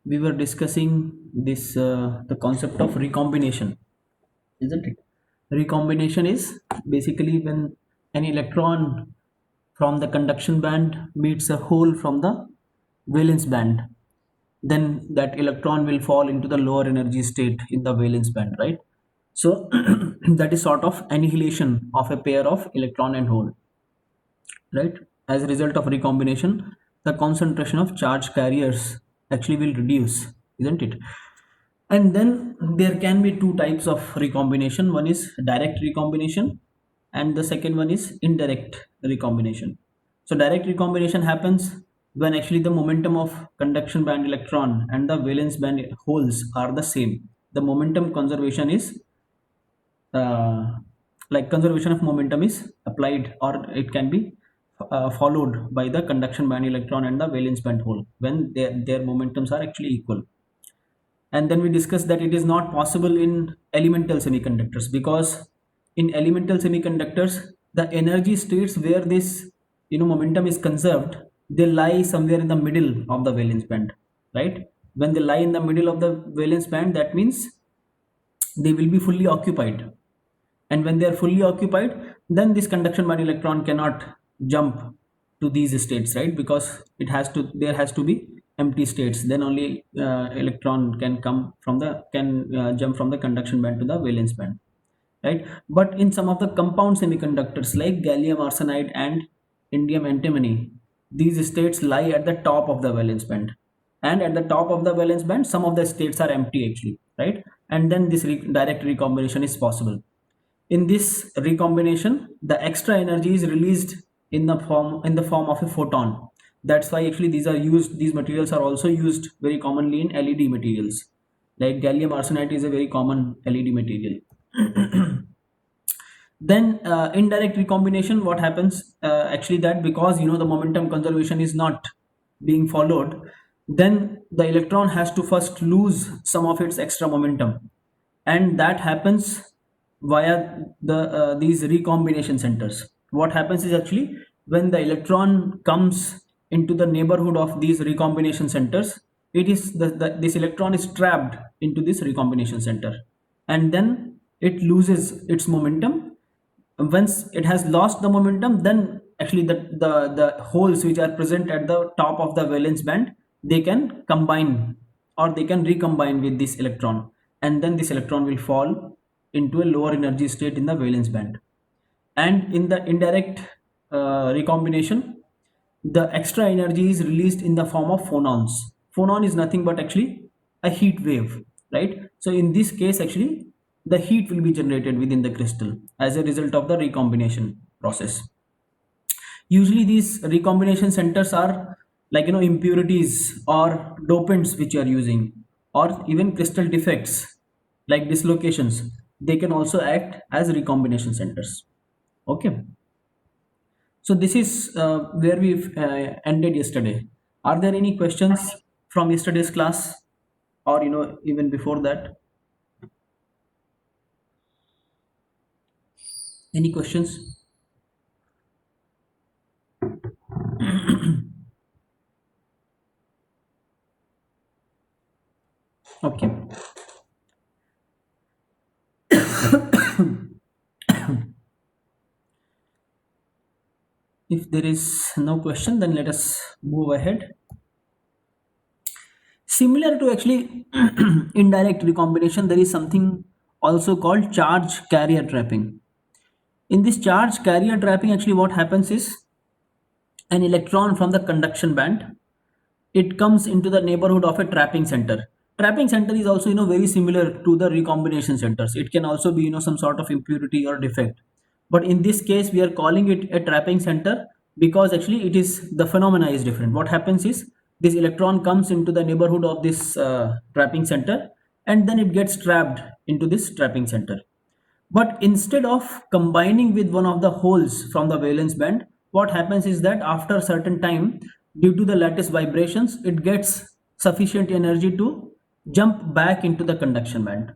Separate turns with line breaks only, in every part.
we were discussing this the concept of recombination, isn't it? Recombination is basically when an electron from the conduction band meets a hole from the valence band, then that electron will fall into the lower energy state in the valence band, right? So that is sort of annihilation of a pair of electron and hole, right? As a result of recombination, the concentration of charge carriers actually will reduce, isn't it? And then there can be two types of recombination. One is direct recombination and the second one is indirect recombination. So direct recombination happens when actually the momentum of conduction band electron and the valence band holes are the same. The momentum conservation is uh, like conservation of momentum is applied, or it can be followed by the conduction band electron and the valence band hole when their momentums are actually equal. And then we discussed that it is not possible in elemental semiconductors, because in elemental semiconductors the energy states where this momentum is conserved, they lie somewhere in the middle of the valence band, right? When they lie in the middle of the valence band, that means they will be fully occupied. And when they are fully occupied, then this conduction band electron cannot jump to these states, right? Because there has to be empty states, then only electron can come from the can jump from the conduction band to the valence band, right? But in some of the compound semiconductors like gallium arsenide and indium antimony, these states lie at the top of the valence band, and at the top of the valence band some of the states are empty actually, right? And then this direct recombination is possible. In this recombination, the extra energy is released in the form of a photon. That's why actually these materials are also used very commonly in LED materials. Like gallium arsenide is a very common LED material. Then indirect recombination, what happens actually, that because the momentum conservation is not being followed, then the electron has to first lose some of its extra momentum, and that happens via these recombination centers. What happens is actually when the electron comes into the neighborhood of these recombination centers, it is this electron is trapped into this recombination center, and then it loses its momentum. Once it has lost the momentum, then actually the holes which are present at the top of the valence band, they can combine or they can recombine with this electron, and then this electron will fall into a lower energy state in the valence band. And in the indirect recombination, the extra energy is released in the form of phonons. Phonon is nothing but actually a heat wave, right? So in this case actually the heat will be generated within the crystal as a result of the recombination process. Usually these recombination centers are like impurities or dopants which you are using, or even crystal defects like dislocations, they can also act as recombination centers. Okay, so this is where we ended yesterday. Are there any questions from yesterday's class, or even before that? Any questions? Okay. If there is no question, then let us move ahead. Similar to actually indirect recombination, there is something also called charge carrier trapping. In this charge carrier trapping, actually what happens is an electron from the conduction band, it comes into the neighborhood of a trapping center. Trapping center is also very similar to the recombination centers. It can also be some sort of impurity or defect, but in this case we are calling it a trapping center because actually it is the phenomena is different. What happens is this electron comes into the neighborhood of this trapping center, and then it gets trapped into this trapping center. But instead of combining with one of the holes from the valence band, what happens is that after a certain time, due to the lattice vibrations, it gets sufficient energy to jump back into the conduction band.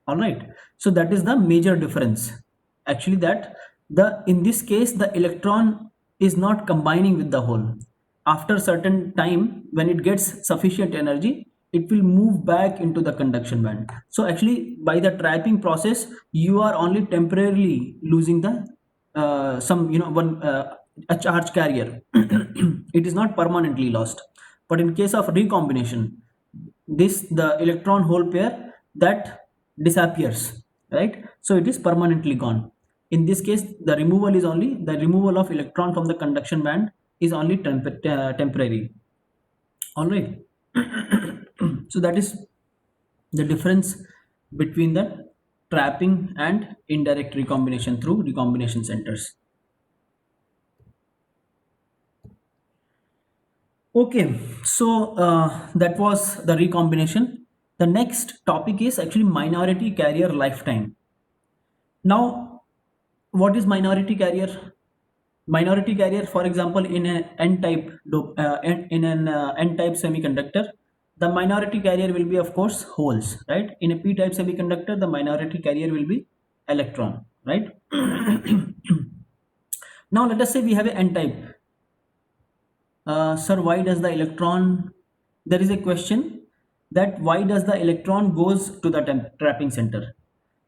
All right. So that is the major difference. Actually, that in this case, the electron is not combining with the hole. after certain time, when it gets sufficient energy, it will move back into the conduction band. So actually, by the trapping process, you are only temporarily losing the some one a charge carrier. It is not permanently lost. But in case of recombination, this the electron hole pair that disappears, right? So it is permanently gone. In this case, the removal is only the removal of electron from the conduction band is only temporary. All right. So that is the difference between the trapping and indirect recombination through recombination centers. Okay, so that was the recombination. The next topic is actually minority carrier lifetime. Now, what is minority carrier? Minority carrier, for example, in an n-type in an n-type semiconductor, the minority carrier will be, of course, holes, right? In a p-type semiconductor, the minority carrier will be electron, right? Now, let us say we have an n-type. Sir, why does the electron? There is a question that why does the electron goes to the trapping center?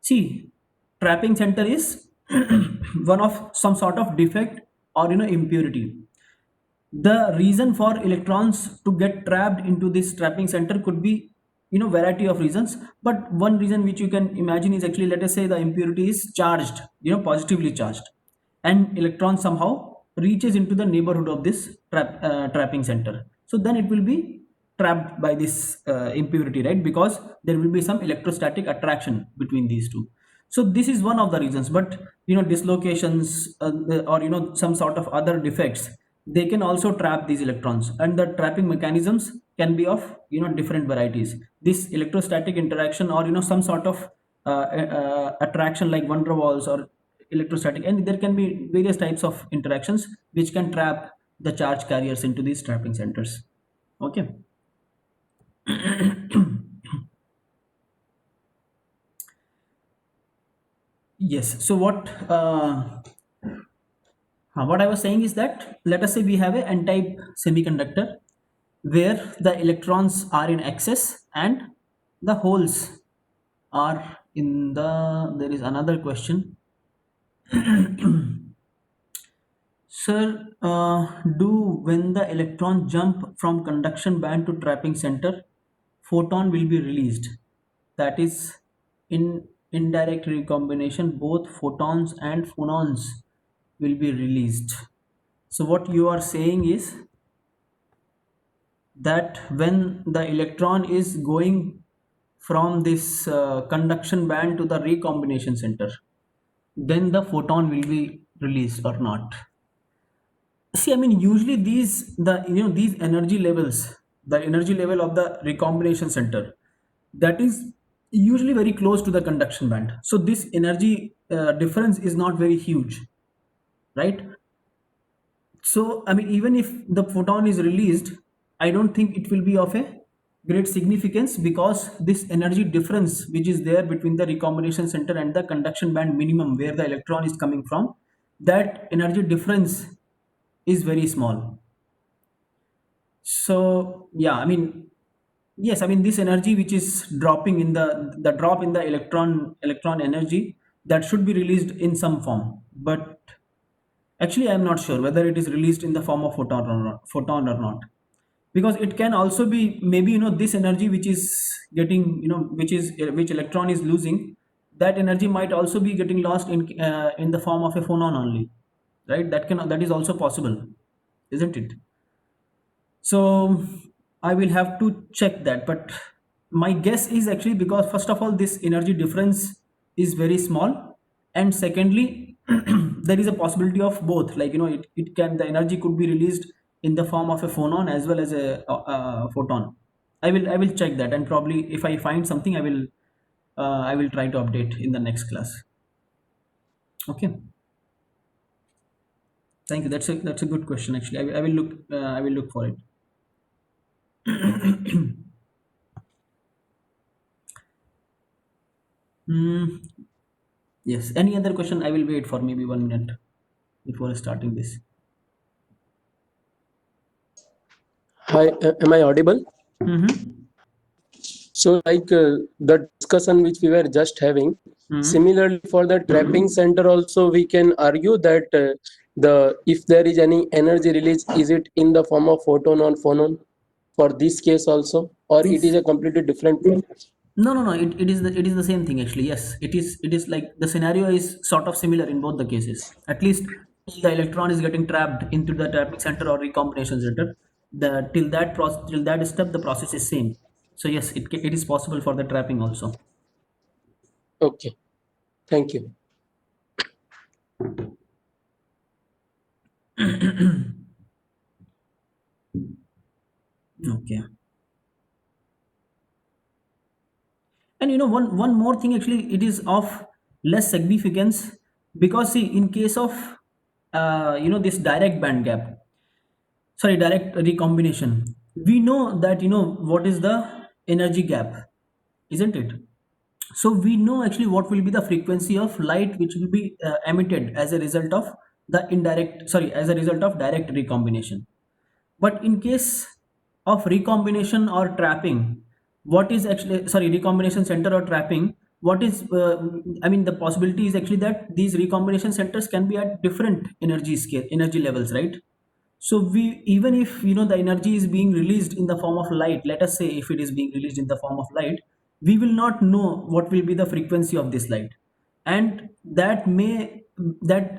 See, trapping center is one of some sort of defect or impurity. The reason for electrons to get trapped into this trapping center could be variety of reasons, but one reason which you can imagine is actually, let us say the impurity is charged, positively charged, and electron somehow reaches into the neighborhood of this trapping center, so then it will be trapped by this impurity, right? Because there will be some electrostatic attraction between these two. So this is one of the reasons, but dislocations or some sort of other defects, they can also trap these electrons, and the trapping mechanisms can be of different varieties. This electrostatic interaction or some sort of attraction like van der Waals or electrostatic, and there can be various types of interactions which can trap the charge carriers into these trapping centers. Okay. Yes. So what I was saying is that let us say we have a n-type semiconductor where the electrons are in excess and the holes are in the. There is another question. Sir, do when the electron jump from conduction band to trapping center, photon will be released? That is, in indirect recombination, both photons and phonons will be released. So what you are saying is that when the electron is going from this conduction band to the recombination center, then the photon will be released or not? See, I mean, usually these energy levels, the energy level of the recombination center, that is usually very close to the conduction band. So this energy difference is not very huge, right? So I mean, even if the photon is released, I don't think it will be of a great significance, because this energy difference which is there between the recombination center and the conduction band minimum where the electron is coming from, that energy difference is very small. So yeah, I mean, yes, I mean this energy which is dropping in the drop in the electron energy, that should be released in some form. But actually, I am not sure whether it is released in the form of photon or not, because it can also be maybe this energy which is getting which electron is losing, that energy might also be getting lost in the form of a phonon only, right? That is also possible, isn't it? So I will have to check that, but my guess is actually, because first of all this energy difference is very small, and secondly there is a possibility of both, like it can the energy could be released in the form of a phonon as well as a photon. I will check that, and probably if I find something, I will try to update in the next class. Okay, thank you. That's a good question actually. I will look for it. Hmm. Yes. Any other question? I will wait for maybe 1 minute before starting this.
Hi, am I audible?
Mm-hmm.
So, the discussion which we were just having,
Mm-hmm.
similarly for the trapping center also, we can argue that the if there is any energy release, is it in the form of photon or phonon for this case also, or it is
This
a completely different thing?
no. It is the same thing actually. Yes, it is like the scenario is sort of similar in both the cases. At least till the electron is getting trapped into the trapping center or recombination center, the till that step the process is same. So yes, it is possible for the trapping also.
Okay, thank you.
Okay. And one more thing actually, it is of less significance because see, in case of this direct band gap, sorry, direct recombination, we know that what is the energy gap, isn't it? So we know actually what will be the frequency of light which will be emitted as a result of the indirect sorry as a result of direct recombination. But in case of recombination or trapping, what is actually, sorry, recombination center or trapping, what is, I mean, the possibility is actually that these recombination centers can be at different energy levels, right? So we, even if the energy is being released in the form of light, let us say if it is being released in the form of light, we will not know what will be the frequency of this light, and that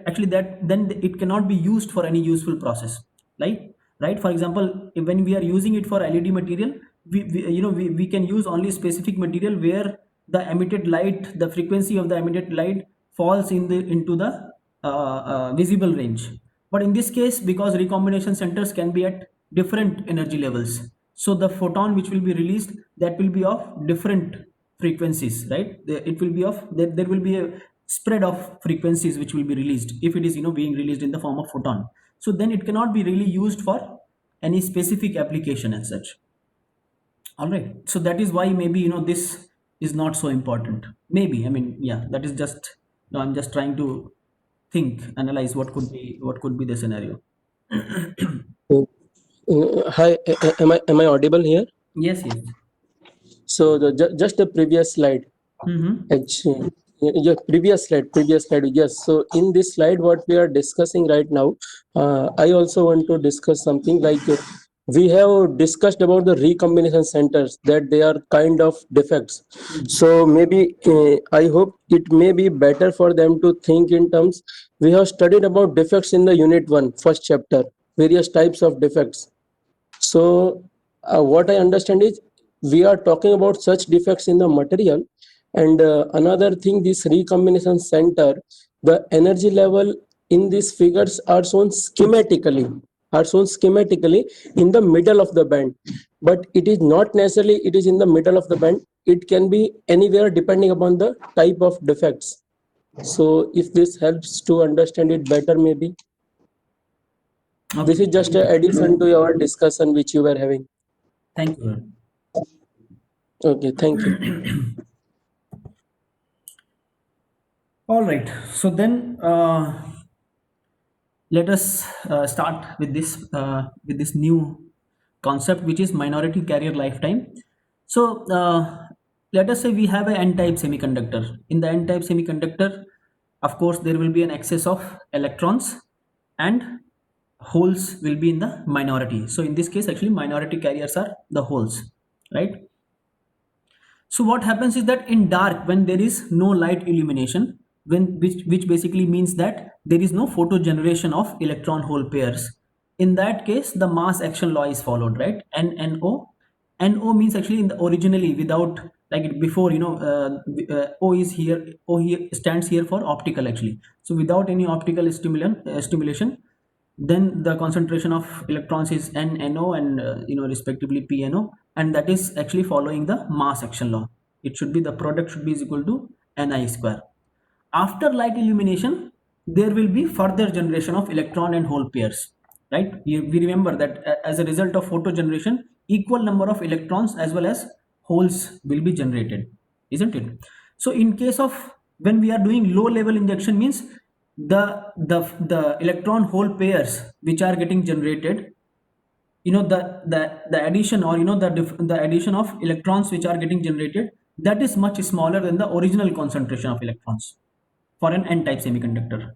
actually that then it cannot be used for any useful process, like, right? For example, when we are using it for LED material, we can use only specific material where the emitted light, the frequency of the emitted light falls into the visible range. But in this case, because recombination centers can be at different energy levels, so the photon which will be released, that will be of different frequencies, right? It will be of there will be a spread of frequencies which will be released if it is being released in the form of photon. So then it cannot be really used for any specific application as such. All right. So that is why maybe this is not so important. Maybe, I mean, yeah, that is just, no, I'm just trying to analyze what could be the scenario.
Uh, Hi, am I audible here?
Yes, yes.
So just the previous slide.
Mm-hmm.
Actually, yeah, previous slide. Yes. So in this slide, what we are discussing right now, I also want to discuss something like we have discussed about the recombination centers that they are kind of defects. So maybe I hope it may be better for them to think in terms. We have studied about defects in the unit one, first chapter, various types of defects. So, what I understand is we are talking about such defects in the material. And another thing, this recombination center, the energy level in these figures are shown schematically in the middle of the band. But it is not necessarily it is in the middle of the band. It can be anywhere depending upon the type of defects. So, if this helps to understand it better, maybe this
Okay.
is just an addition to your discussion which you were having.
Thank you.
Okay, thank you.
All right. So then, let us start with this new concept, which is minority carrier lifetime. So let us say we have a n-type semiconductor. In the n-type semiconductor, of course there will be an excess of electrons, and holes will be in the minority. So in this case, actually minority carriers are the holes, right? So what happens is that in dark, when there is no light illumination, which basically means that there is no photo generation of electron hole pairs. In that case, the mass action law is followed, right? NO means actually in the originally without, like before, O is here. O here stands here for optical actually. So without any optical stimulation, then the concentration of electrons is NNO and respectively PNO, and that is actually following the mass action law. It should be, the product should be is equal to Ni square. After light illumination, there will be further generation of electron and hole pairs, right? We remember that as a result of photo generation, equal number of electrons as well as holes will be generated, isn't it? So in case of when we are doing low level injection, means the electron hole pairs which are getting generated, the addition, or the addition of electrons which are getting generated, that is much smaller than the original concentration of electrons for an n-type semiconductor.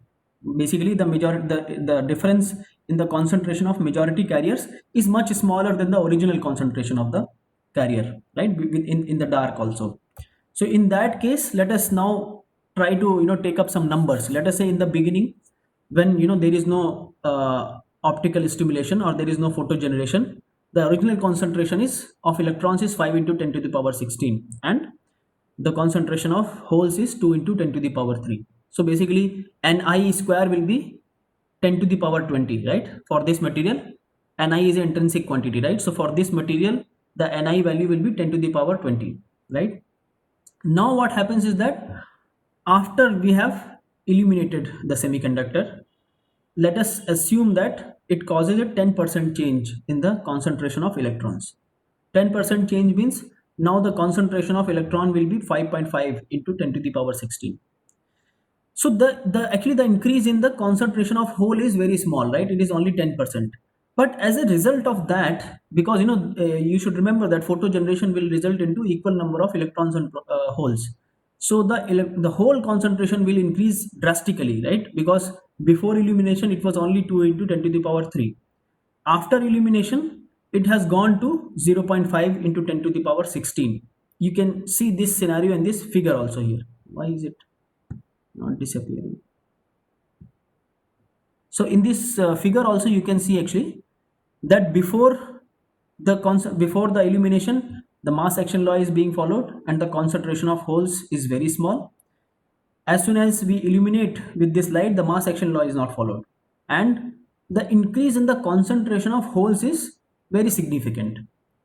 Basically, the difference in the concentration of majority carriers is much smaller than the original concentration of the carrier, right? In the dark also. So in that case, let us now try to take up some numbers. Let us say in the beginning, when there is no optical stimulation, or there is no photo generation, the original concentration is of electrons is 5 into 10 to the power 16, and the concentration of holes is 2 into 10 to the power 3. So basically Ni square will be 10 to the power 20, right? For this material, Ni is an intrinsic quantity, right? So for this material, the Ni value will be 10 to the power 20, right? Now what happens is that after we have illuminated the semiconductor, let us assume that it causes a 10% change in the concentration of electrons. 10% change means now the concentration of electron will be 5.5 into 10 to the power 16. So actually the increase in the concentration of hole is very small, right? It is only 10%. But as a result of that, because you should remember that photo generation will result into equal number of electrons and holes. So the whole concentration will increase drastically, right? Because before illumination it was only 2 into 10 to the power 3. After illumination, it has gone to 0.5 into 10 to the power 16. You can see this scenario in this figure also here. Why is it not disappearing? So in this figure also you can see actually that before the illumination, the mass action law is being followed and the concentration of holes is very small. As soon as we illuminate with this light, the mass action law is not followed, and the increase in the concentration of holes is very significant,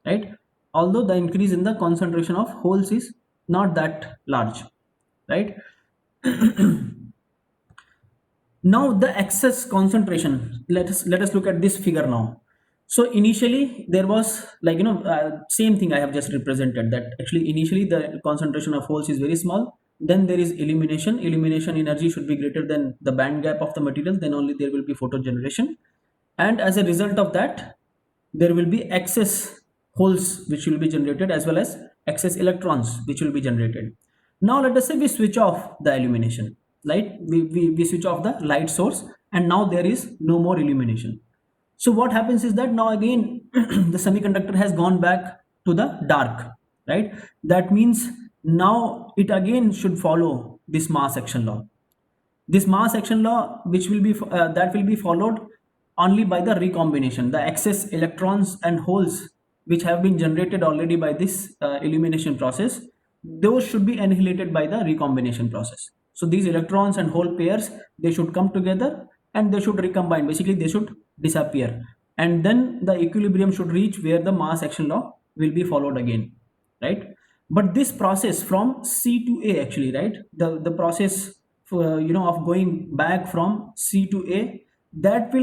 right? Although the increase in the concentration of holes is not that large, right? Now the excess concentration, let us look at this figure now. So initially there was same thing I have just represented, that actually initially the concentration of holes is very small, then there is illumination energy should be greater than the band gap of the material, then only there will be photo generation, and as a result of that there will be excess holes which will be generated, as well as excess electrons which will be generated. Now let us say we switch off the illumination, right? We switch off the light source, and now there is no more illumination. So what happens is that now again the semiconductor has gone back to the dark, right? That means now it again should follow this mass action law. This mass action law, which will be that will be followed only by the recombination. The excess electrons and holes which have been generated already by this illumination process, those should be annihilated by the recombination process. So these electrons and hole pairs, they should come together and they should recombine. Basically they should disappear, and then the equilibrium should reach where the mass action law will be followed again, right? But this process from C to A, actually, right, the process for, of going back from C to A, that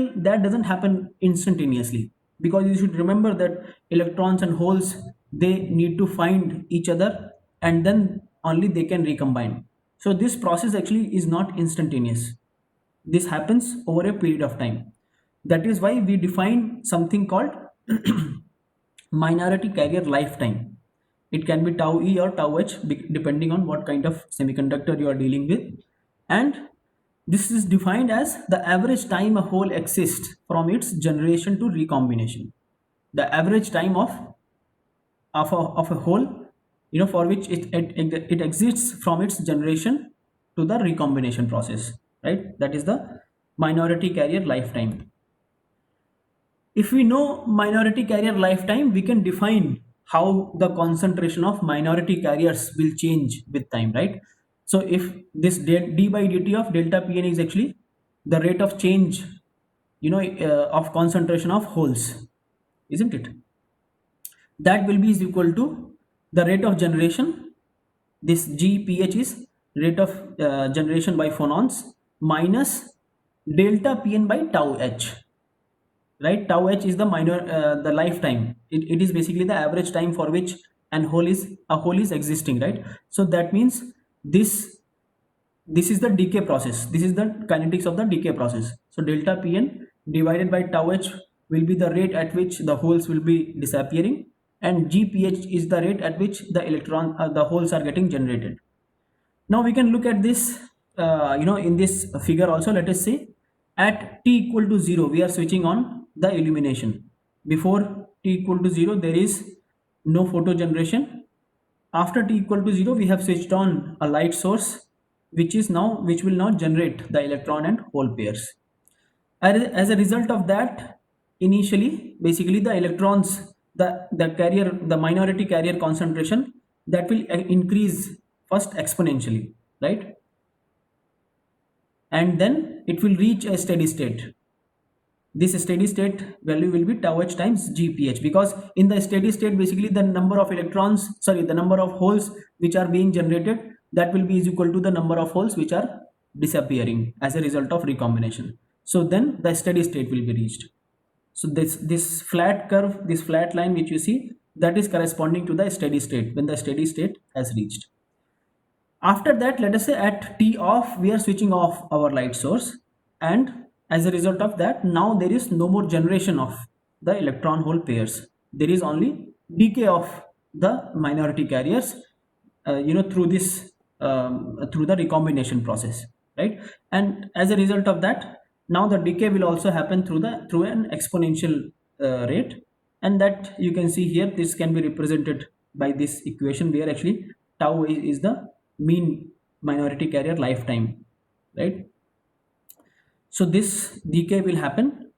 doesn't happen instantaneously, because you should remember that electrons and holes, they need to find each other and then only they can recombine. So this process actually is not instantaneous. This happens over a period of time. That is why we define something called minority carrier lifetime. It can be tau E or tau H depending on what kind of semiconductor you are dealing with, and this is defined as the average time a hole exists from its generation to recombination. The average time of a hole, for which it exists from its generation to the recombination process, right? That is the minority carrier lifetime. If we know minority carrier lifetime, we can define how the concentration of minority carriers will change with time, right? So if this d by dt of delta Pn is actually the rate of change, of concentration of holes, isn't it? That will be is equal to the rate of generation. This Gph is rate of generation by phonons minus delta Pn by tau h, right? Tau h is the the lifetime. It is basically the average time for which a hole is existing, right? So that means this is the decay process. This is the kinetics of the decay process. So delta Pn divided by tau h will be the rate at which the holes will be disappearing, and Gph is the rate at which the holes are getting generated. Now we can look at this, in this figure also. Let us say at t equal to 0, we are switching on the illumination. Before t equal to 0, there is no photo generation. After t equal to 0, we have switched on a light source, which will now generate the electron and hole pairs. As a result of that, initially, basically the electrons, the minority carrier concentration, that will increase first exponentially, right? And then it will reach a steady state. This steady state value will be tau h times Gph, because in the steady state, basically the number of the number of holes which are being generated, that will be is equal to the number of holes which are disappearing as a result of recombination. So then the steady state will be reached. So this flat curve, this flat line which you see, that is corresponding to the steady state, when the steady state has reached. After that, let us say at t off, we are switching off our light source, and as a result of that, now there is no more generation of the electron hole pairs. There is only decay of the minority carriers, through the recombination process, right? And as a result of that, now the decay will also happen through an exponential rate, and that you can see here. This can be represented by this equation, where actually tau is the mean minority carrier lifetime, right? So this decay will happen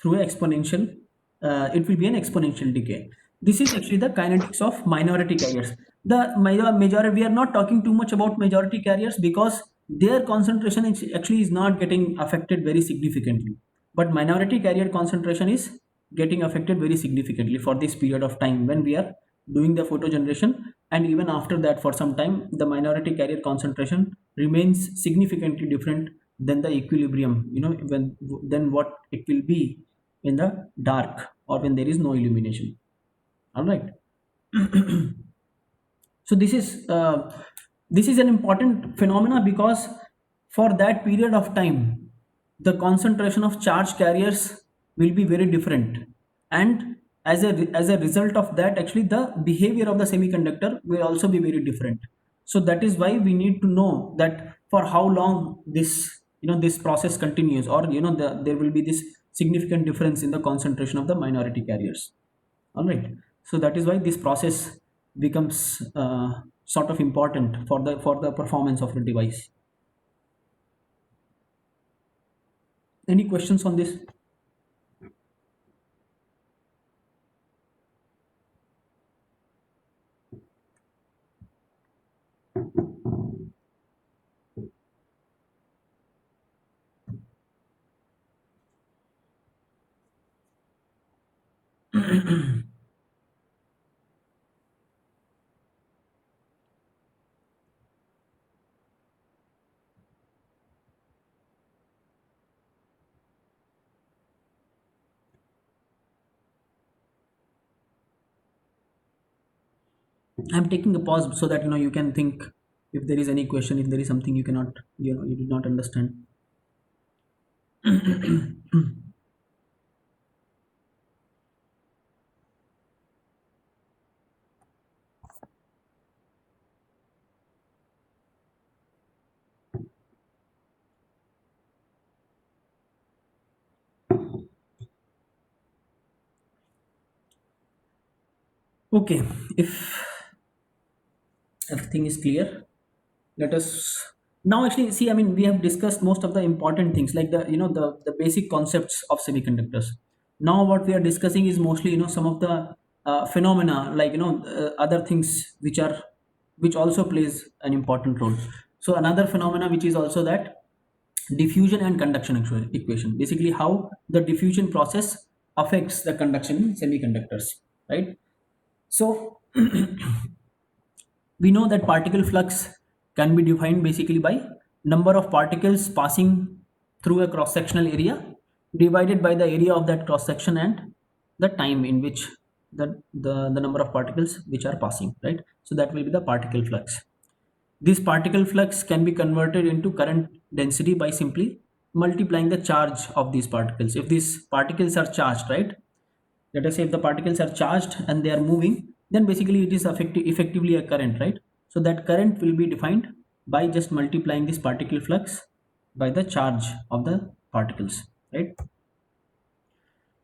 through exponential, it will be an exponential decay. This is actually the kinetics of minority carriers. The majority, we are not talking too much about majority carriers, because their concentration is not getting affected very significantly, but minority carrier concentration is getting affected very significantly for this period of time when we are doing the photo generation. And even after that, for some time, the minority carrier concentration remains significantly different than the equilibrium, than what it will be in the dark or when there is no illumination. All right. So this is an important phenomena, because for that period of time, the concentration of charge carriers will be very different, and as a result of that, actually the behavior of the semiconductor will also be very different. So that is why we need to know that for how long this process continues, or there will be this significant difference in the concentration of the minority carriers. All right. So that is why this process becomes sort of important for the performance of the device. Any questions on this? I'm taking a pause so that you can think if there is any question, if there is something you cannot, you did not understand. Okay, if everything is clear, let us now actually see. I mean, we have discussed most of the important things, like the basic concepts of semiconductors. Now what we are discussing is mostly some of the phenomena, like other things which also plays an important role. So another phenomena which is also that diffusion and conduction equation, basically how the diffusion process affects the conduction in semiconductors, right? So we know that particle flux can be defined basically by number of particles passing through a cross sectional area divided by the area of that cross section and the time in which the number of particles which are passing, right? So that will be the particle flux. This particle flux can be converted into current density by simply multiplying the charge of these particles. If these particles are charged, right? Let us say if the particles are charged and they are moving, then basically it is effectively a current, right? So that current will be defined by just multiplying this particle flux by the charge of the particles, right?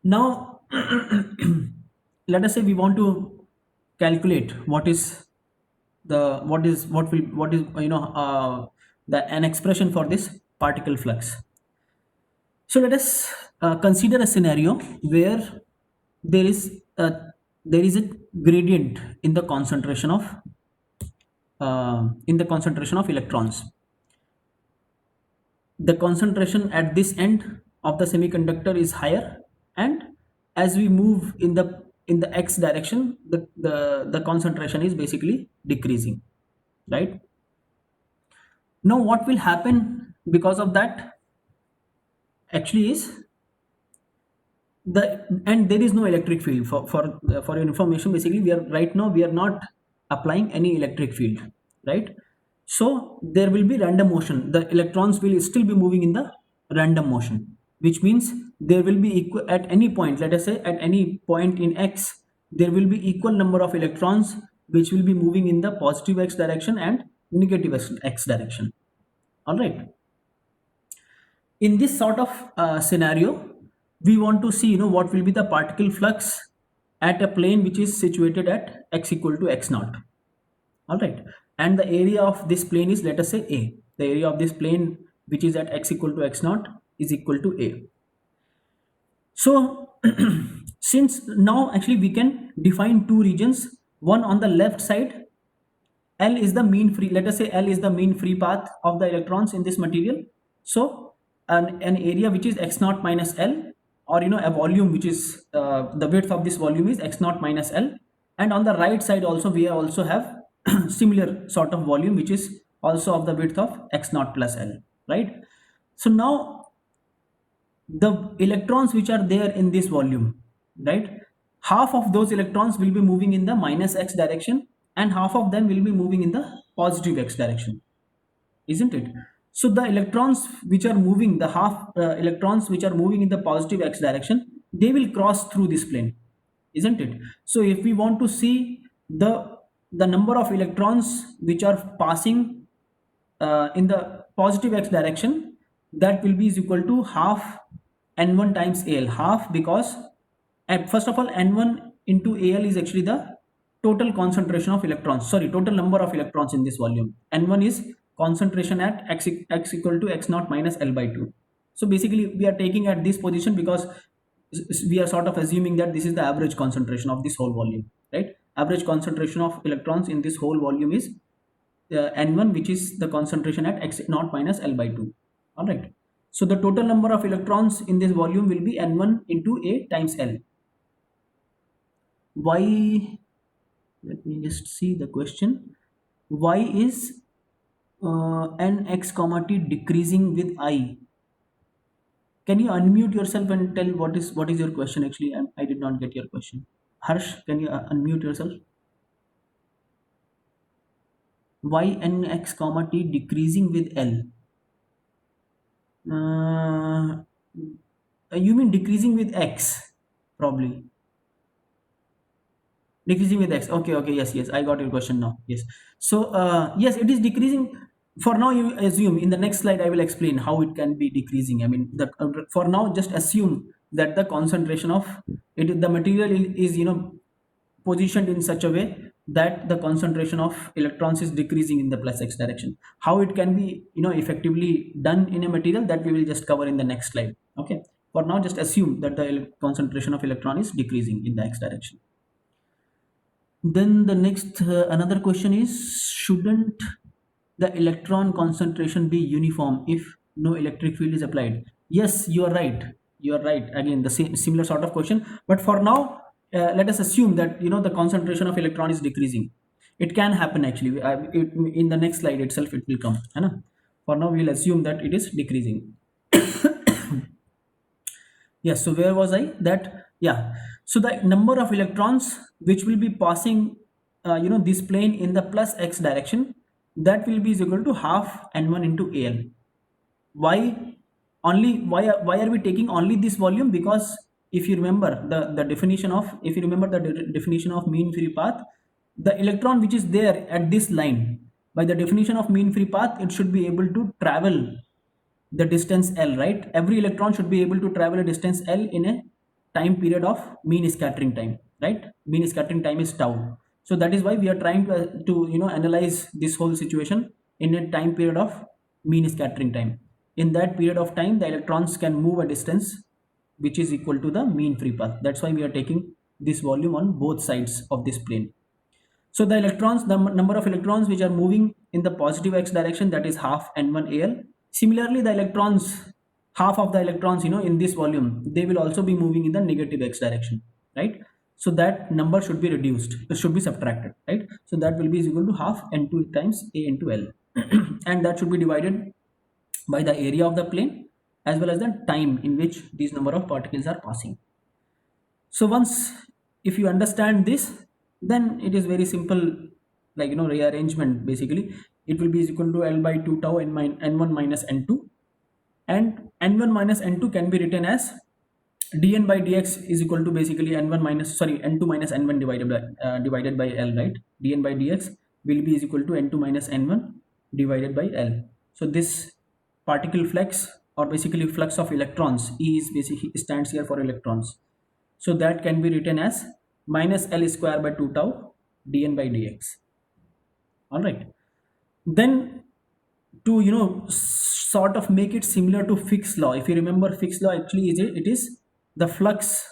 Now let us say we want to calculate what is the what is the an expression for this particle flux. So let us consider a scenario where there is a there is a gradient in the concentration of electrons. The concentration at this end of the semiconductor is higher, and as we move in the x direction, the concentration is basically decreasing, right? Now what will happen because of that actually is and there is no electric field for your information. Basically we are not applying any electric field, right? So there will be random motion. The electrons will still be moving in the random motion, which means there will be equal at any point. Let us say at any point in x, there will be equal number of electrons which will be moving in the positive x direction and negative x direction. All right. In this sort of scenario, we want to see what will be the particle flux at a plane which is situated at x equal to x naught. All right, and the area of this plane is, let us say, a. The area of this plane which is at x equal to x naught is equal to a. So since now actually we can define two regions. One on the left side, L is the mean free, let us say L is the mean free path of the electrons in this material. So an area which is x naught minus L, or a volume which is the width of this volume is x naught minus L. And on the right side also we also have similar sort of volume which is also of the width of x naught plus L, right? So now the electrons which are there in this volume, right, half of those electrons will be moving in the minus x direction and half of them will be moving in the positive x direction, isn't it? So the electrons which are moving, the half electrons which are moving in the positive x direction, they will cross through this plane, isn't it? So if we want to see the number of electrons which are passing in the positive x direction, that will be is equal to half n1 times al, half, because first of all n1 into al is actually the total concentration of electrons, sorry, total number of electrons in this volume. N1 is concentration at x equal to x naught minus L by 2. So basically we are taking at this position because we are sort of assuming that this is the average concentration of this whole volume, right? Average concentration of electrons in this whole volume is N1, which is the concentration at x naught minus L by 2. All right. So the total number of electrons in this volume will be N1 into A times L. Why? Let me just see the question. Why is nx comma t decreasing with I? Can you unmute yourself and tell what is your question actually? I did not get your question. Harsh, can you unmute yourself? Why nx comma t decreasing with L? You mean decreasing with x, probably. Decreasing with x. Okay, yes, I got your question now. Yes. So yes, it is decreasing. For now, you assume in the next slide I will explain how it can be decreasing. I mean, for now, just assume that the concentration of the material is positioned in such a way that the concentration of electrons is decreasing in the plus x direction. How it can be effectively done in a material, that we will just cover in the next slide. Okay. For now, just assume that the concentration of electron is decreasing in the x direction. Then the next another question is, shouldn't the electron concentration be uniform if no electric field is applied? Yes, you are right. Again, the similar sort of question. But for now, let us assume that the concentration of electron is decreasing. It can happen actually. In the next slide itself, it will come. For now, we will assume that it is decreasing. Yes. So where was I? That, yeah. So the number of electrons which will be passing, this plane in the plus x direction, that will be is equal to half n1 into al. Why? only why are we taking only this volume? Because if you remember the definition of, if you remember the definition of mean free path, the electron which is there at this line, by the definition of mean free path, it should be able to travel the distance L, right? Every electron should be able to travel a distance L in a time period of mean scattering time, right? Mean scattering time is tau. So that is why we are trying to analyze this whole situation in a time period of mean scattering time. In that period of time, the electrons can move a distance which is equal to the mean free path. That's why we are taking this volume on both sides of this plane. So the electrons, the number of electrons which are moving in the positive x direction, that is half n1al. Similarly, the electrons, half of the electrons, in this volume, they will also be moving in the negative x direction, right? So that number should be reduced, it should be subtracted, right? So that will be equal to half n2 times a into l, and that should be divided by the area of the plane as well as the time in which these number of particles are passing. So once, if you understand this, then it is very simple, like rearrangement. Basically it will be equal to L by 2 tau n1 minus n2, and n1 minus n2 can be written as dn by dx is equal to basically n2 minus n1 divided by L, right? Dn by dx will be equal to n2 minus n1 divided by L. So this particle flux, or basically flux of electrons, E is basically stands here for electrons. So that can be written as minus L square by 2 tau dn by dx. All right. Then to sort of make it similar to Fick's law, if you remember Fick's law, actually it is the flux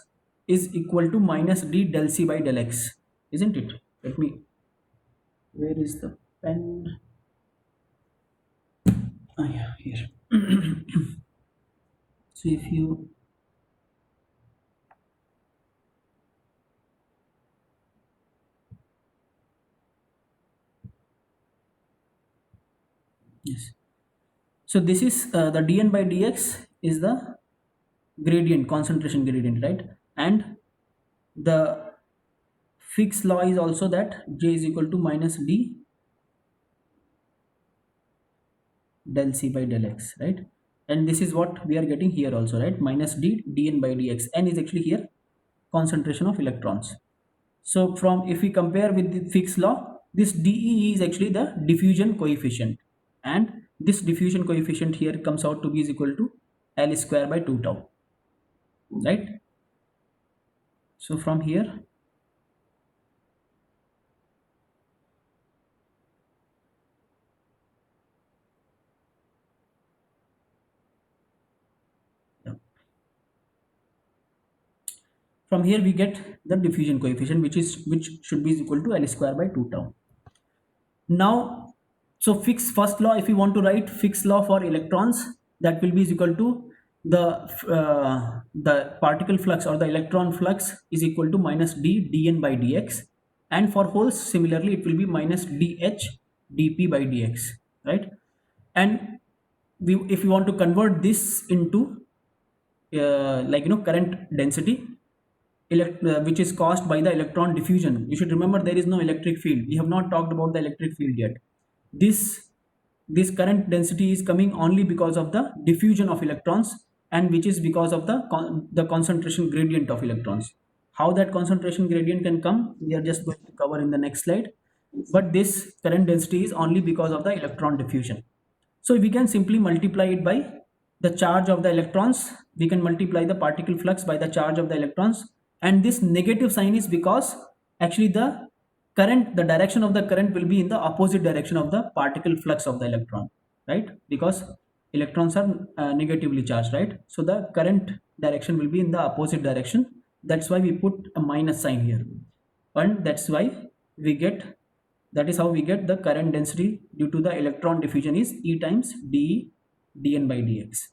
is equal to minus d del c by del x, isn't it? Let me, where is the pen? Ah, yeah, here. So if you yes, so this is the dn by dx is the gradient, concentration gradient, right? And the Fick's law is also that J is equal to minus d del c by del x, right? And this is what we are getting here also, right? Minus d dn by dx. N is actually here concentration of electrons. So from, if we compare with the Fick's law, this dE is actually the diffusion coefficient, and this diffusion coefficient here comes out to be is equal to L square by 2 tau, right? So from here, from here we get the diffusion coefficient, which should be equal to L square by 2 tau. Now, so Fick's first law, if you want to write Fick's law for electrons, that will be equal to the particle flux or the electron flux is equal to minus d dn by dx, and for holes similarly it will be minus dh dp by dx, right? And if you want to convert this into current density, which is caused by the electron diffusion, you should remember there is no electric field. We have not talked about the electric field yet. This current density is coming only because of the diffusion of electrons, and which is because of the concentration gradient of electrons. How that concentration gradient can come, we are just going to cover in the next slide. But this current density is only because of the electron diffusion. So we can simply multiply it by the charge of the electrons. We can multiply the particle flux by the charge of the electrons, and this negative sign is because actually the direction of the current will be in the opposite direction of the particle flux of the electron, right? Because electrons are negatively charged, right? So the current direction will be in the opposite direction. That's why we put a minus sign here, and that's why we get, that is how we get the current density due to the electron diffusion is E times dE dn by dx.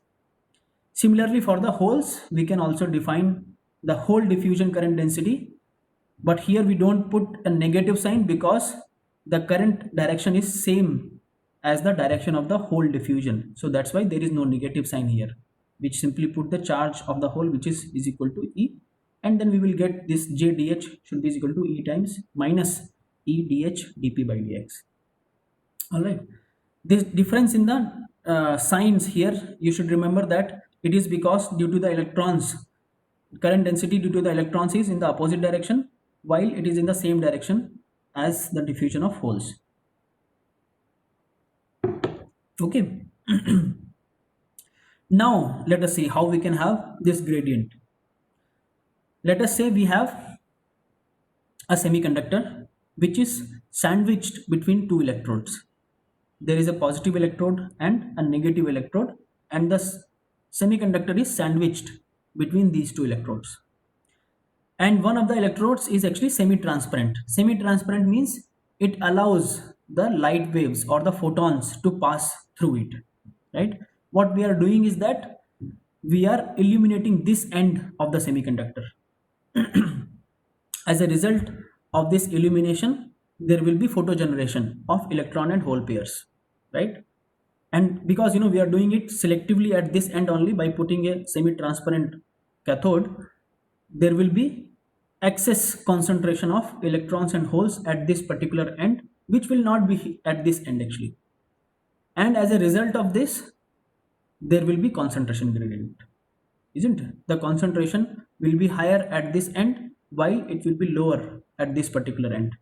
Similarly, for the holes, we can also define the hole diffusion current density, but here we don't put a negative sign because the current direction is same as the direction of the hole diffusion. So that's why there is no negative sign here, which simply put the charge of the hole, which is equal to E, and then we will get this J dH should be equal to E times minus E dH dP by dx. All right. This difference in the signs here, you should remember that It is because due to the electrons, current density due to the electrons is in the opposite direction, while it is in the same direction as the diffusion of holes. Okay. Now let us see how we can have this gradient. Let us say we have a semiconductor which is sandwiched between two electrodes. There is a positive electrode and a negative electrode, and the semiconductor is sandwiched between these two electrodes. And one of the electrodes is actually semi-transparent. Semi-transparent means it allows the light waves or the photons to pass through it, right? What we are doing is that we are illuminating this end of the semiconductor. As a result of this illumination, there will be photogeneration of electron and hole pairs, right? And because we are doing it selectively at this end only by putting a semi-transparent cathode, there will be excess concentration of electrons and holes at this particular end, which will not be at this end actually. And as a result of this, there will be concentration gradient, isn't it? The concentration will be higher at this end while it will be lower at this particular end.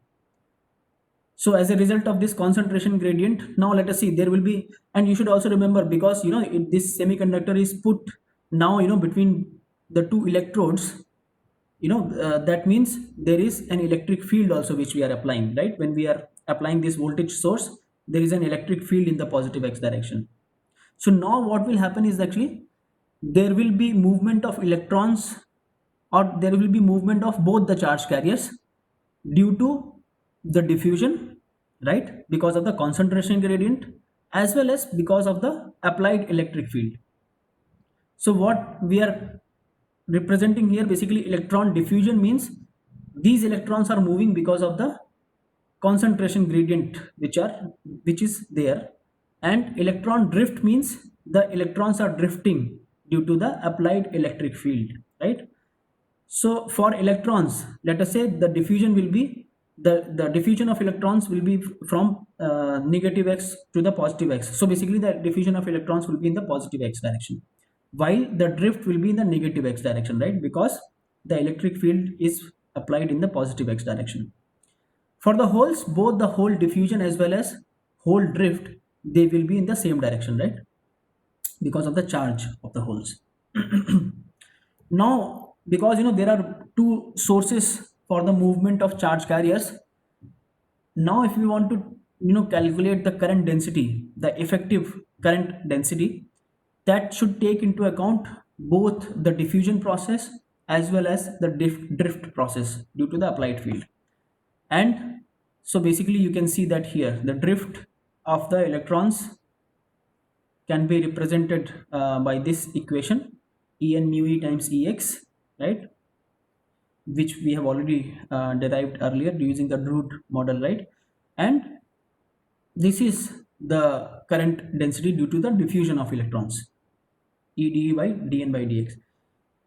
So as a result of this concentration gradient, now let us see, there will be, and you should also remember, because this semiconductor is put now between the two electrodes, that means there is an electric field also which we are applying, right? When we are applying this voltage source, there is an electric field in the positive x direction. So now what will happen is actually there will be movement of electrons, or there will be movement of both the charge carriers due to the diffusion, right? Because of the concentration gradient, as well as because of the applied electric field. So what we are representing here, basically electron diffusion means these electrons are moving because of the concentration gradient which is there, and electron drift means the electrons are drifting due to the applied electric field, right? So for electrons, let us say the diffusion will be the diffusion of electrons will be from negative x to the positive x. So basically the diffusion of electrons will be in the positive x direction, while the drift will be in the negative x direction, right? Because the electric field is applied in the positive x direction. For the holes, both the hole diffusion as well as hole drift, they will be in the same direction, right? Because of the charge of the holes. Now, because there are two sources for the movement of charge carriers. Now if we want to calculate the current density, the effective current density, that should take into account both the diffusion process as well as the drift process due to the applied field. And so basically you can see that here the drift of the electrons can be represented by this equation, En mu E times Ex, right? Which we have already derived earlier using the Drude model, right? And this is the current density due to the diffusion of electrons, E dE by dN by dx.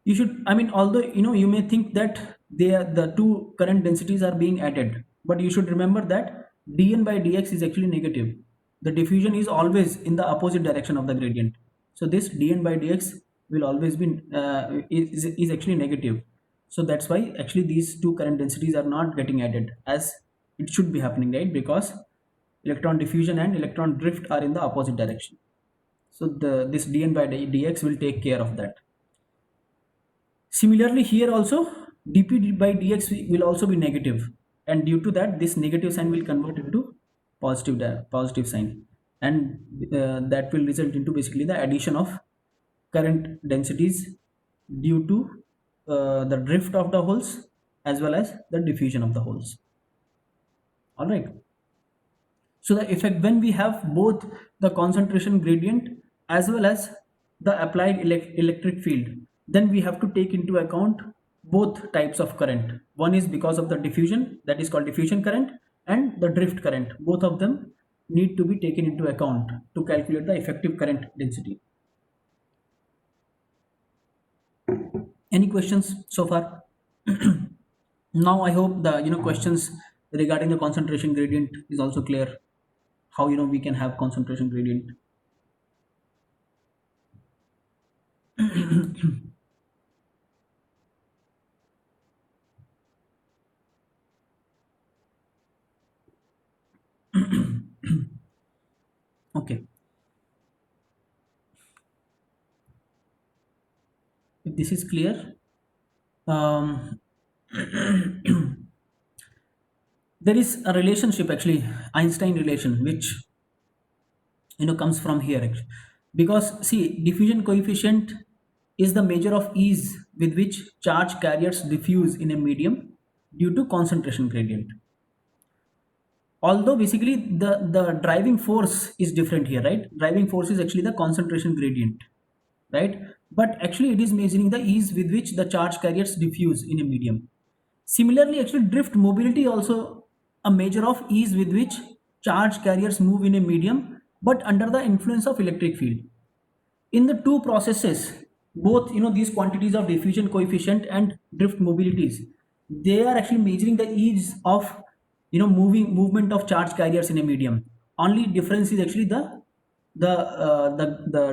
You should, although you may think that the two current densities are being added, but you should remember that dN by dx is actually negative. The diffusion is always in the opposite direction of the gradient. So this dN by dx will always be is actually negative. So that's why actually these two current densities are not getting added as it should be happening, right? Because electron diffusion and electron drift are in the opposite direction. So this dN by dx will take care of that. Similarly, here also dp by dx will also be negative, and due to that this negative sign will convert into positive sign, and that will result into basically the addition of current densities due to the drift of the holes as well as the diffusion of the holes. All right. So the effect, when we have both the concentration gradient as well as the applied electric field, then we have to take into account both types of current. One is because of the diffusion, that is called diffusion current, and the drift current. Both of them need to be taken into account to calculate the effective current density. Any questions so far? Now I hope the questions regarding the concentration gradient is also clear. How we can have concentration gradient. Okay, if this is clear, um, there is a relationship actually, Einstein relation, which comes from here actually. Because see, diffusion coefficient is the measure of ease with which charge carriers diffuse in a medium due to concentration gradient. Although basically the driving force is different here, right? Driving force is actually the concentration gradient, right? But actually it is measuring the ease with which the charge carriers diffuse in a medium. Similarly, actually drift mobility also a measure of ease with which charge carriers move in a medium, but under the influence of electric field. In the two processes, both these quantities of diffusion coefficient and drift mobilities, they are actually measuring the ease of movement of charge carriers in a medium. Only difference is actually the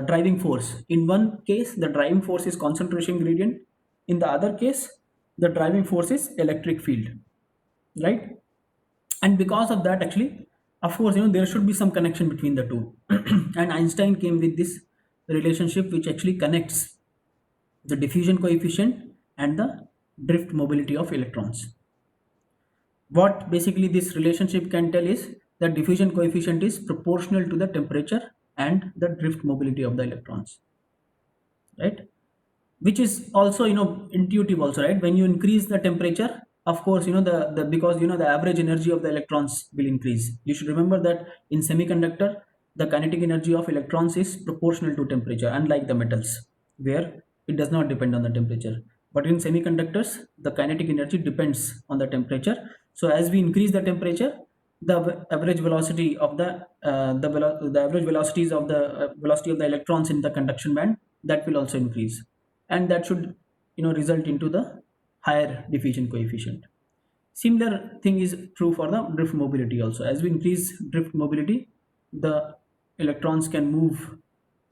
driving force. In one case the driving force is concentration gradient, in the other case the driving force is electric field, right? And because of that actually, of course, there should be some connection between the two. And Einstein came with this relationship which actually connects the diffusion coefficient and the drift mobility of electrons. What basically this relationship can tell is that diffusion coefficient is proportional to the temperature and the drift mobility of the electrons, right? Which is also intuitive also, right? When you increase the temperature, of course, the because the average energy of the electrons will increase. You should remember that in semiconductor the kinetic energy of electrons is proportional to temperature, unlike the metals where it does not depend on the temperature. But in semiconductors the kinetic energy depends on the temperature. So as we increase the temperature, the average velocity of the average velocities of the velocity of the electrons in the conduction band, that will also increase, and that should result into the higher diffusion coefficient. Similar thing is true for the drift mobility also. As we increase drift mobility, the electrons can move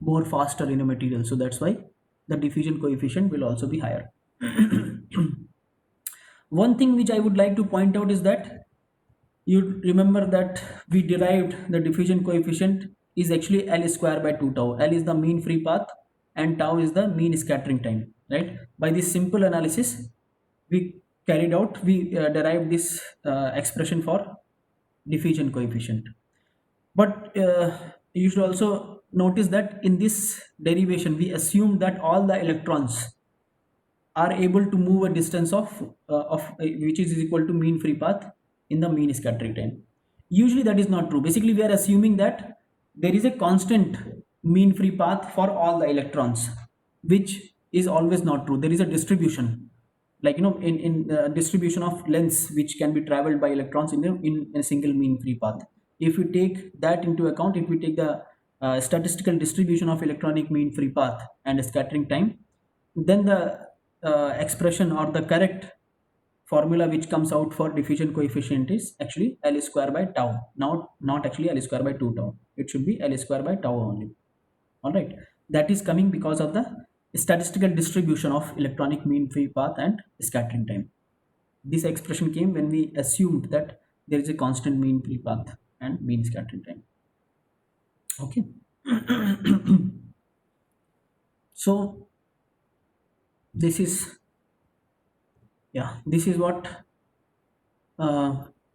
more faster in a material, so that's why the diffusion coefficient will also be higher. One thing which I would like to point out is that you remember that we derived the diffusion coefficient is actually L square by 2 tau. L is the mean free path and tau is the mean scattering time, right? By this simple analysis we derived this expression for diffusion coefficient. But you should also notice that in this derivation we assumed that all the electrons are able to move a distance of which is equal to mean free path in the mean scattering time. Usually that is not true. Basically we are assuming that there is a constant mean free path for all the electrons, which is always not true. There is a distribution, like in distribution of lengths which can be traveled by electrons in a single mean free path. If we take that into account, if we take the statistical distribution of electronic mean free path and scattering time, then the expression or the correct formula which comes out for diffusion coefficient is actually L square by tau. Not actually L square by 2 tau. It should be L square by tau only. All right. That is coming because of the statistical distribution of electronic mean free path and scattering time. This expression came when we assumed that there is a constant mean free path and mean scattering time. Okay. So this is this is what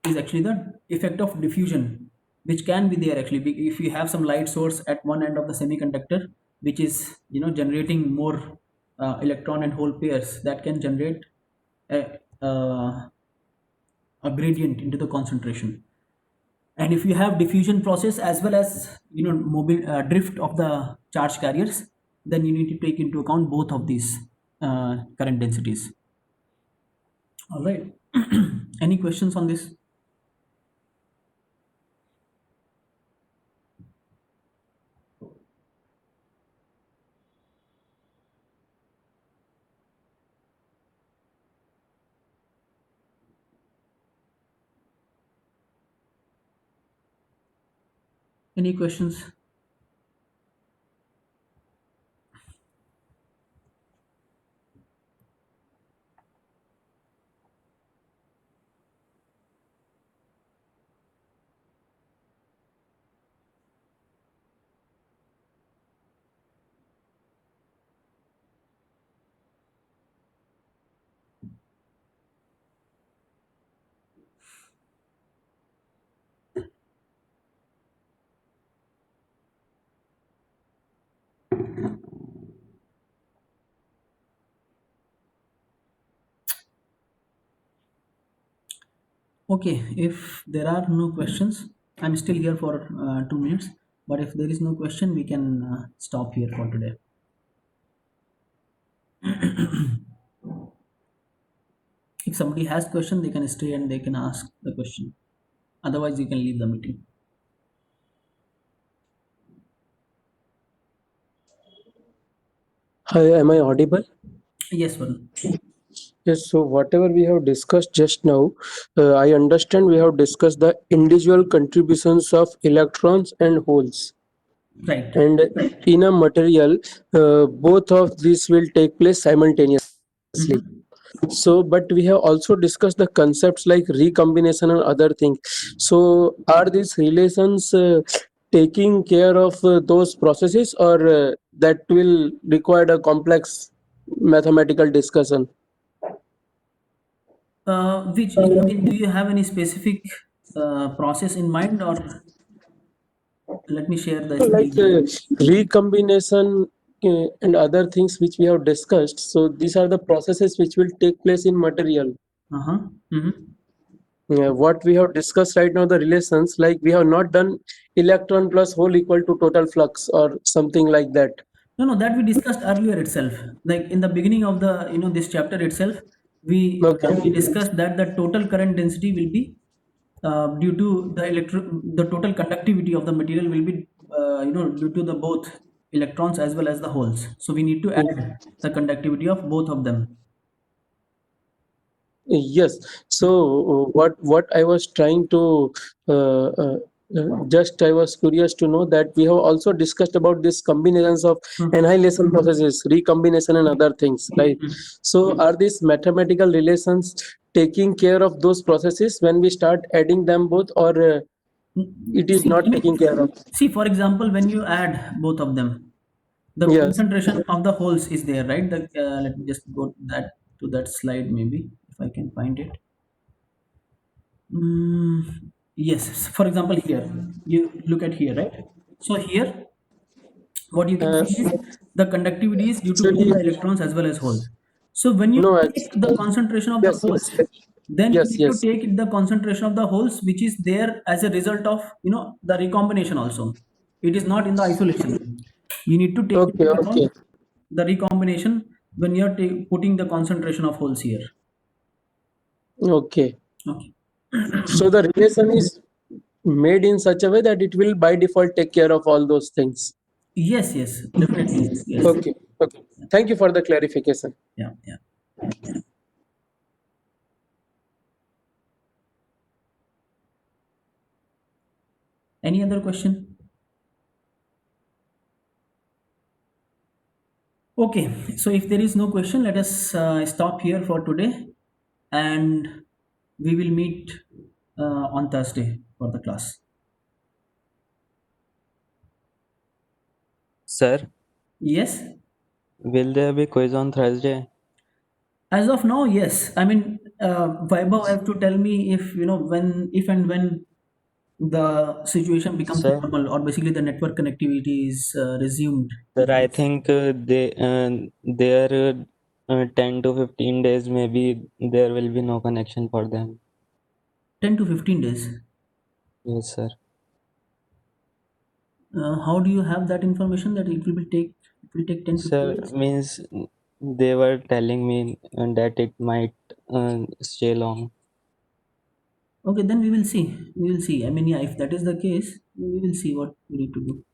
is actually the effect of diffusion, which can be there actually. If you have some light source at one end of the semiconductor which is generating more electron and hole pairs, that can generate a, uh, a gradient into the concentration. And if you have diffusion process as well as mobile drift of the charge carriers, then you need to take into account both of these current densities. All right. Any questions on this? Any questions? Okay, if there are no questions, I'm still here for 2 minutes. But if there is no question, we can stop here for today. If somebody has question, they can stay and they can ask the question. Otherwise, you can leave the meeting.
Hi, am I audible?
Yes, Varun.
Yes, so whatever we have discussed just now, I understand we have discussed the individual contributions of electrons and holes.
Right.
And in a material, both of these will take place simultaneously.
Mhm.
So, but we have also discussed the concepts like recombination and other things. So, are these relations taking care of those processes, or that will require a complex mathematical discussion?
Which I mean, do you have any specific process in mind, or let me share the
Like
screen?
recombination and other things which we have discussed. So, these are the processes which will take place in material.
Uh huh. Mm-hmm.
What we have discussed right now, the relations, like we have not done electron plus hole equal to total flux or something like that.
No, no, that we discussed earlier itself. Like in the beginning of the this chapter itself, we
Okay.
discussed that the total current density will be due to the total conductivity of the material will be due to the both electrons as well as the holes. So we need to add the conductivity of both of them.
Yes. So what I was trying to just I was curious to know that we have also discussed about these combinations of
Hmm.
annihilation processes, recombination and other things, right? So are these mathematical relations taking care of those processes when we start adding them both, or it is
See, I
not
mean,
taking care of?
see, for example, when you add both of them, the
Yes.
concentration of the holes is there, right? Let me just go to that slide, maybe if I can find it. Yes, for example, here you look at here, right? So here, what you can
Uh,
see is the conductivity is due to both
actually,
the electrons as well as holes. So when you
no.
take the concentration of the
Yes.
holes,
Yes.
then you
Yes.
need to
Yes.
take the concentration of the holes which is there as a result of the recombination also. It is not in the isolation. You need to take
Okay.
into account
Okay.
the recombination when you're putting the concentration of holes here.
Okay.
Okay.
So the relation is made in such a way that it will by default take care of all those things.
Yes, yes, definitely. Yes.
Okay. Okay. Thank you for the clarification.
Yeah, yeah. Any other question? Okay, so if there is no question, let us stop here for today, and we will meet on Thursday for the class.
Sir,
Yes,
will there be quiz on Thursday?
as of now, yes. I mean, Vaibhav have to tell me if if and when the situation becomes
Sir,
normal, or basically the network connectivity is resumed.
sir, I think there 10 to 15 days maybe there will be no connection for them.
10 to 15 days.
Yes, sir.
How do you have that information that it will take 10 15
Sir,
days?
means they were telling me that it might stay long.
Okay, then we will see. We will see. I mean, yeah, if that is the case, we will see what we need to do.